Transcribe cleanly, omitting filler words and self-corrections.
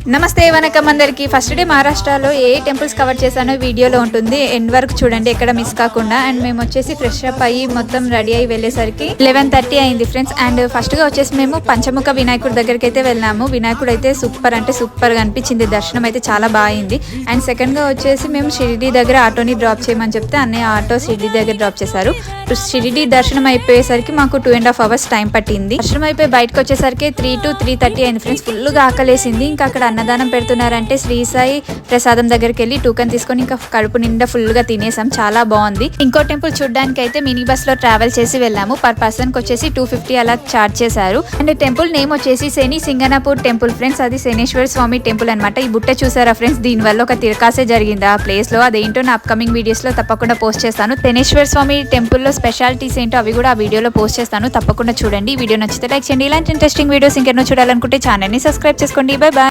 నమస్తే వనకం అందరికి first day మహారాష్ట్రలో ఏ టెంపుల్స్ కవర్ చేశానో వీడియోలో ఉంటుంది ఎండ్ వరకు చూడండి ఎక్కడ మిస్ కాకుండా. అండ్ మేము వచ్చేసి ఫ్రెష్ అప్ అయ్యి మొత్తం రెడీ అయ్యి వెళ్ళేసరికి 11:30 అయింది ఫ్రెండ్స్. అండ్ ఫస్ట్ గా వచ్చేసి మేము పంచముఖ వినాయకుడి దగ్గరికి అయితే వెళ్ళాము. వినాయకుడు అయితే సూపర్ అంటే సూపర్ గా అనిపించింది, దర్శనం అయితే చాలా బాగుంది. అండ్ సెకండ్ గా వచ్చేసి మేము షిరిడి దగ్గర ఆటోని డ్రాప్ చేయమని చెప్తే అన్నయ్య ఆటో షిరిడి దగ్గర డ్రాప్ చేశారు. షిరిడి దర్శనం అయిపోయేసరికి మాకు 2.5 hours టైం పట్టింది. దర్శనం అయిపోయి బయటకు వచ్చేసరికి 3 to 3:30 అయింది ఫ్రెండ్స్. ఫుల్ గా ఆకలేసింది. ఇంకా అక్కడ అన్నదానం పెడుతున్నారంటే శ్రీ సాయి ప్రసాదం దగ్గరికి వెళ్ళి టోకెన్ తీసుకొని ఇంకా కడుపు నిండా ఫుల్ గా తినేసాం, చాలా బాగుంది. ఇంకో టెంపుల్ చూడడానికి అయితే మినీ బస్ లో ట్రావెల్ చేసి వెళ్ళాము. పర్ పర్సన్ కి వచ్చేసి 250 అలా చార్జ్ చేశారు. అండ్ టెంపుల్ నేమ్ వచ్చేసి శని సింగనాపూర్ టెంపుల్ ఫ్రెండ్స్. అది శనేశ్వర స్వామి టెంపుల్ అనమాట. ఈ బుట్ట చూసారా ఫ్రెండ్స్, దీని వల్ల ఒక తిరకాసే జరిగింది ఆ ప్లేస్ లో. అదేంటో నా అప్కమింగ్ వీడియోస్ లో తప్పకుండా పోస్ట్ చేస్తాను. శనేశ్వర స్వామి టెంపుల్ లో స్పెషాలిటీస్ ఏంటో అవి కూడా ఆ వీడియోలో పోస్ట్ చేస్తాను, తప్పకుండా చూడండి. వీడియో నచ్చితే లైక్ చేయండి. ఇలాంటి ఇంట్రెస్టింగ్ వీడియోస్ ఇంకెన్నో చూడాలనుకుంటే ఛానల్ ని సబ్స్క్రైబ్ చేసుకోండి. By by.